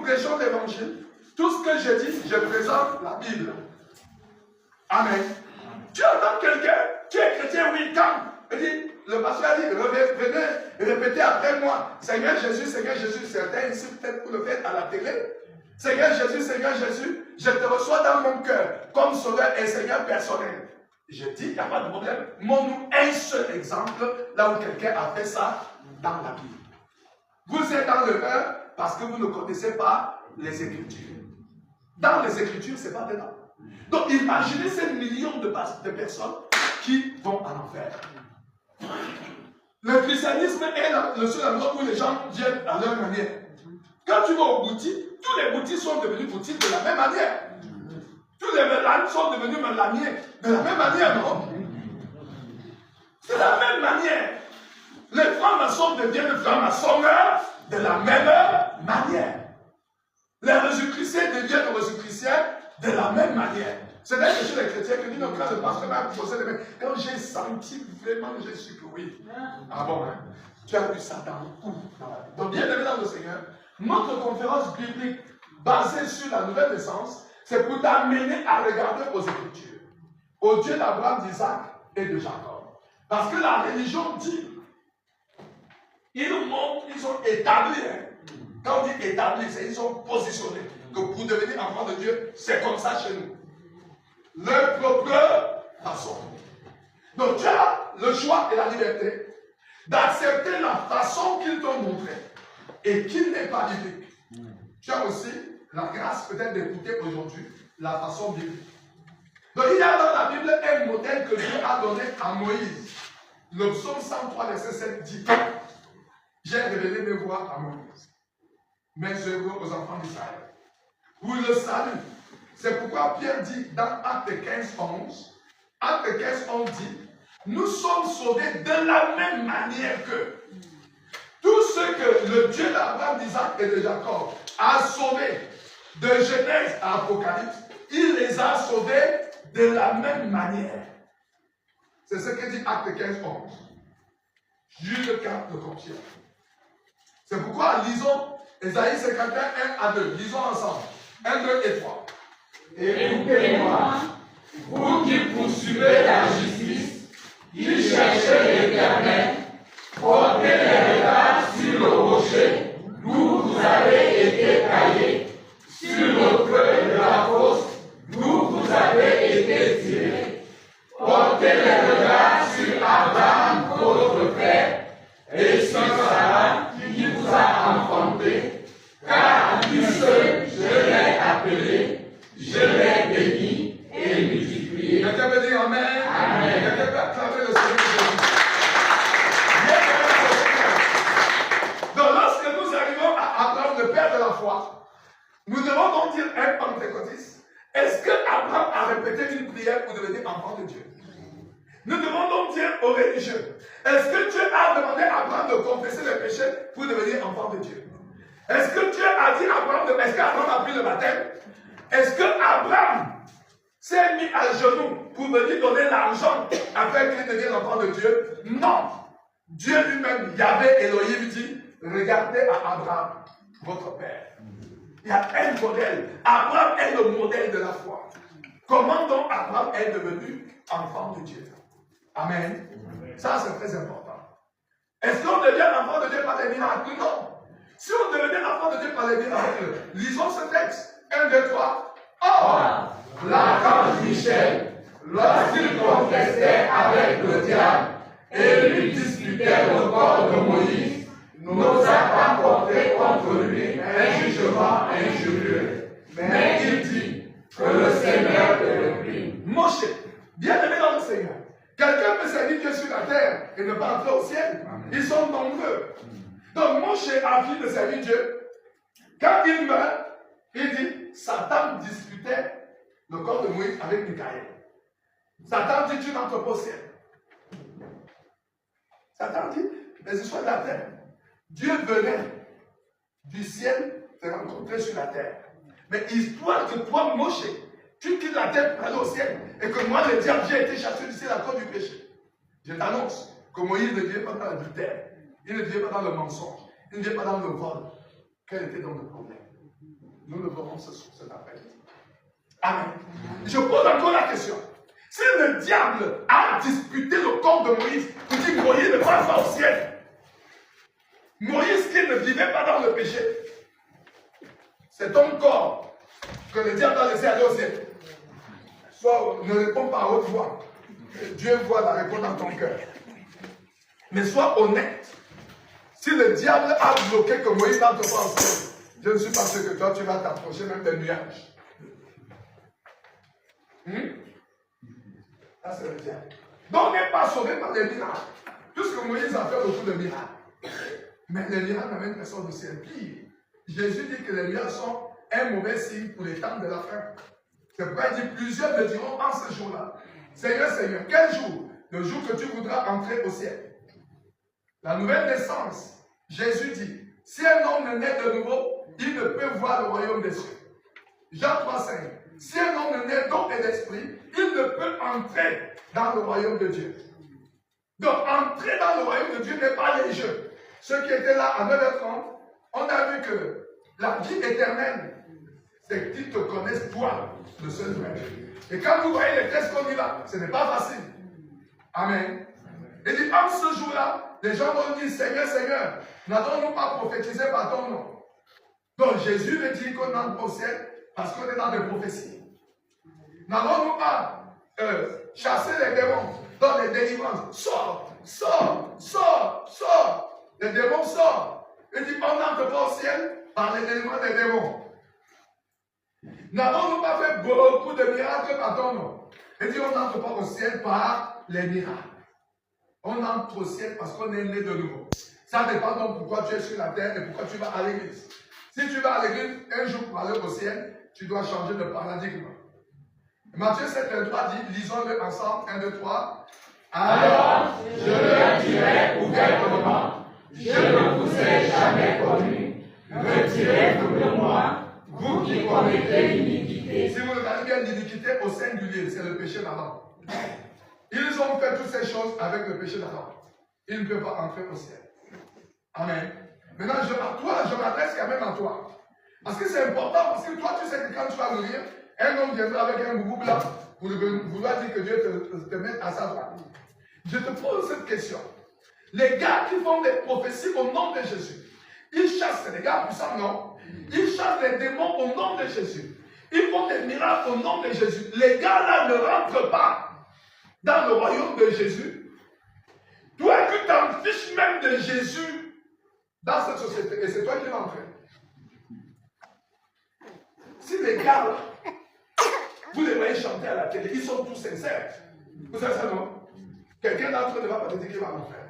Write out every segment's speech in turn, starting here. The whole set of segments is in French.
prêchons l'évangile, tout ce que je dis, je présente la Bible. Amen. Tu entends quelqu'un qui est chrétien, oui, quand il dit, le pasteur a dit, venez répétez après moi, Seigneur Jésus, certains ici peut-être vous le faites à la télé. Seigneur Jésus, je te reçois dans mon cœur comme sauveur et Seigneur personnel. Je dis, il n'y a pas de problème. Montre-nous un seul exemple là où quelqu'un a fait ça dans la Bible. Vous êtes dans l'erreur parce que vous ne connaissez pas les Écritures. Dans les Écritures, ce n'est pas dedans. Donc imaginez ces millions de personnes qui vont en enfer. Le christianisme est le seul endroit où les gens viennent à leur manière. Quand tu vas au boutique, tous les boutiques sont devenus boutiques de la même manière. Tous les mélanes sont devenus mélaniers de la même manière, non? De la même manière. Les francs-maçons deviennent francs-maçons de la même manière. Les Jésus-Chrétiens deviennent Jésus-Chrétiens de la même manière. C'est là que chez les chrétiens que dit, non, quand le pasteur m'a posé les mains, quand j'ai senti vraiment, j'ai su que oui. Ah bon, hein? Tu as vu ça dans où? Donc, bien aimé dans le Seigneur, notre conférence biblique basée sur la nouvelle naissance, c'est pour t'amener à regarder aux Écritures, au Dieu d'Abraham, d'Isaac et de Jacob. Parce que la religion dit, ils montrent, ils sont établis. Hein. Quand on dit établis, c'est ils sont positionnés. Que pour devenir enfant de Dieu, c'est comme ça chez nous. Leur propre façon. Donc tu as le choix et la liberté d'accepter la façon qu'ils t'ont montrée et qu'il n'est pas biblique. Tu as aussi la grâce peut-être d'écouter aujourd'hui la façon biblique. Donc il y a dans la Bible un modèle que Dieu a donné à Moïse. Le psaume 103, verset 7 dit: j'ai révélé mes voies à Moïse, mes œuvres aux enfants d'Israël. Vous le savez. C'est pourquoi Pierre dit dans Acte 15, 11, Acte 15, 11 dit: nous sommes sauvés de la même manière que tous ceux que le Dieu d'Abraham, d'Isaac et de Jacob a sauvés de Genèse à Apocalypse, il les a sauvés de la même manière. C'est ce que dit Acte 15, 11. Jude 4 le confirme. C'est pourquoi lisons Ésaïe 51, 1 à 2. Lisons ensemble. 1, 2 et 3. Écoutez-moi, vous qui poursuivez la justice, qui cherchez l'Éternel, portez les regards sur le rocher d'où vous avez été taillés, sur le creux de la fosse d'où vous avez été tirés. Portez les regards sur Abraham, votre père, et sur Sarah qui vous a enfanté, car lui seul je l'ai appelé. Je l'ai béni et multiplié. Quelqu'un peut dire Amen. Amen. Quelqu'un peut acclamer le Seigneur Jésus. Donc lorsque nous arrivons à Abraham, le père de la foi, nous devons donc dire un pentecôtiste: est-ce que Abraham a répété une prière pour devenir enfant de Dieu? Nous devons donc dire aux religieux: est-ce que Dieu a demandé à Abraham de confesser les péchés pour devenir enfant de Dieu? Est-ce que Dieu a dit à Abraham, est-ce qu'Abraham a pris le baptême? Est-ce que Abraham s'est mis à genoux pour venir donner l'argent afin qu'il devienne enfant de Dieu? Non. Dieu lui-même, Yahvé Elohim, dit: regardez à Abraham, votre père. Il y a un modèle. Abraham est le modèle de la foi. Comment donc Abraham est devenu enfant de Dieu? Amen. Ça, c'est très important. Est-ce qu'on devient enfant de Dieu par les miracles? Non. Si on devenait enfant de Dieu par les miracles, lisons ce texte. 1, 2, 3. Or, l'archange Michel, lorsqu'il contestait avec le diable et lui disputait le corps de Moïse, n'osa pas porter contre lui un jugement injurieux. Mais il dit que le Seigneur le réprime. Moshe, bien aimé dans le Seigneur, quelqu'un peut servir Dieu sur la terre et ne pas entrer au ciel. Ils sont nombreux. Donc Moshe a fini de servir Dieu. Quand il meurt, il dit: Satan disputait le corps de Moïse avec Michaël. Satan dit: tu n'entres pas au ciel. Satan dit: les histoires de la terre. Dieu venait du ciel te rencontrer sur la terre. Mais histoire que toi, Moshe, tu quittes la terre pour aller au ciel, et que moi, le diable, j'ai été chassé du ciel à cause du péché. Je t'annonce que Moïse ne vient pas dans l'adultère, il ne vient pas dans le mensonge, il ne vient pas dans le vol. Quel était donc le problème? Nous le verrons ce soir, cet après-midi. Amen. Je pose encore la question. Si le diable a disputé le corps de Moïse, pour dire Moïse ne passe pas au ciel. Moïse qui ne vivait pas dans le péché. C'est ton corps que le diable a laissé aller au ciel. Soit ne réponds pas à haute voix. Dieu voit la réponse dans ton cœur. Mais sois honnête. Si le diable a bloqué que Moïse n'entre pas au ciel, je ne suis pas sûr que toi tu vas t'approcher même des nuages. Ça c'est le diable. Donc on n'est pas sauvé par les miracles. Tout ce que Moïse a fait beaucoup de miracles. Mais les miracles n'amènent personne au ciel. Pire, Jésus dit que les miracles sont un mauvais signe pour les temps de la fin. C'est pourquoi il dit plusieurs me diront en ce jour-là, Seigneur, Seigneur, quel jour? Le jour que tu voudras entrer au ciel. La nouvelle naissance, Jésus dit, si un homme ne naît de nouveau, il ne peut voir le royaume des cieux. Jean 3,5. Si un homme ne naît d'eau et d'esprit, il ne peut entrer dans le royaume de Dieu. Donc, entrer dans le royaume de Dieu n'est pas les jeux. Ceux qui étaient là à 9h30, on a vu que la vie éternelle, c'est qu'ils te connaissent toi, le seul vrai. Et quand vous voyez les tests qu'on y va, ce n'est pas facile. Amen. Et dit, en ce jour-là, les gens vont dire, Seigneur, Seigneur, n'avons-nous pas prophétisé par ton nom? Donc Jésus veut dire qu'on entre au ciel parce qu'on est dans des prophéties. N'avons-nous pas chassé les démons dans les délivrances? Sors, sors, sors, sors. Les démons sortent. Il dit, on n'entre pas au ciel par les délivrances des démons. N'avons-nous pas fait beaucoup de miracles par ton nom? Il dit, on n'entre pas au ciel par les miracles. On entre au ciel parce qu'on est né de nouveau. Ça dépend donc pourquoi tu es sur la terre et pourquoi tu vas à l'église. Si tu vas à l'église un jour pour aller au ciel, tu dois changer de paradigme. Matthieu 7, 23 dit, lisons-le ensemble, 1, 2, 3. Alors, je leur dirai ouvertement, je ne vous ai jamais connu. Retirez-vous de moi, vous qui commettez l'iniquité. Si vous regardez bien l'iniquité au singulier, c'est le péché d'Adam. Ils ont fait toutes ces choses avec le péché d'Adam. Ils ne peuvent pas entrer au ciel. Amen. Maintenant, je m'adresse quand même à toi. Parce que c'est important, parce que toi, tu sais que quand tu vas mourir, un homme viendra avec un boubou blanc pour vouloir dire que Dieu te mette à sa droite. Je te pose cette question. Les gars qui font des prophéties au nom de Jésus, ils chassent les gars puissants, non? Ils chassent les démons au nom de Jésus. Ils font des miracles au nom de Jésus. Les gars-là ne rentrent pas dans le royaume de Jésus. Toi qui t'en fiches même de Jésus dans cette société, et c'est toi qui l'entraînes. Si les gars, là, vous les voyez chanter à la télé, ils sont tous sincères. Vous savez ça, non? Quelqu'un d'entre eux ne va pas te dire qu'il va l'enfer.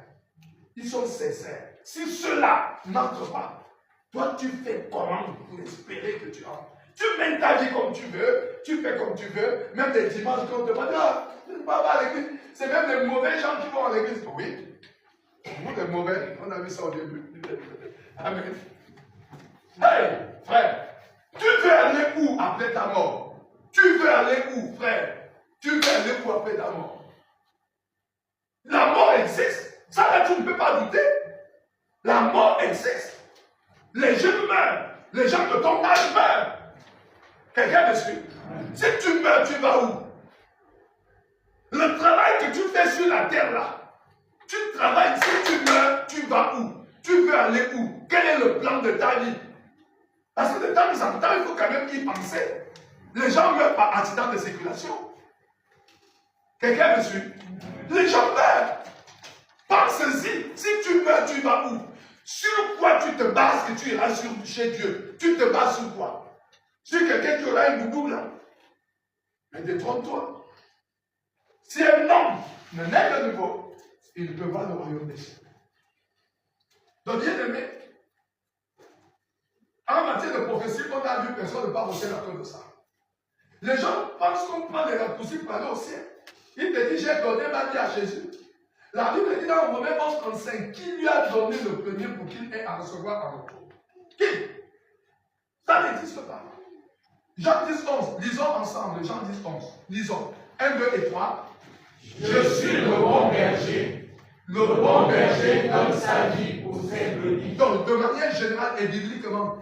Ils sont sincères. Si ceux-là n'entrent pas, toi tu fais comment pour espérer que tu entres? Tu mènes ta vie comme tu veux, tu fais comme tu veux, même les dimanches quand on te demande, ah, tu ne vas pas à l'église. C'est même les mauvais gens qui vont à l'église. Oui. Nous les mauvais, on a vu ça au début. Amen. Hey, frère, tu veux aller où après ta mort? Tu veux aller où, frère? Tu veux aller où après ta mort? La mort existe. Ça là, tu ne peux pas douter. La mort existe. Les jeunes meurent. Les gens de ton âge meurent. Quelqu'un me suit? Si tu meurs, tu vas où? Le travail que tu fais sur la terre là, tu travailles, si tu meurs, tu vas où? Tu veux aller où? Quel est le plan de ta vie? Parce que de temps en temps, il faut quand même y penser. Les gens meurent par accident de circulation. Quelqu'un me suit? Les gens meurent. Pense-y. Si tu meurs, tu vas où? Sur quoi tu te bases que tu iras chez Dieu? Tu te bases sur quoi? Sur quelqu'un qui aura un boubou là. Mais détrompe-toi. Si un homme ne naît de nouveau, il ne peut pas le royaume des cieux. Donc, bien aimé, en matière de prophétie, on a vu personne ne parle au ciel à cause de ça. Les gens pensent qu'on prend des raccourcis pour aller au ciel. Il te dit, j'ai donné ma vie à Jésus. La Bible dit dans Romains 11:35, qui lui a donné le premier pour qu'il ait à recevoir en retour? Qui? Ça n'existe pas. Jean 10:11, lisons ensemble, Jean 10:11. Lisons. 1, 2 et 3. Je suis le bon berger. Le bon berger donne sa vie pour ses brebis. Donc, de manière générale et bibliquement,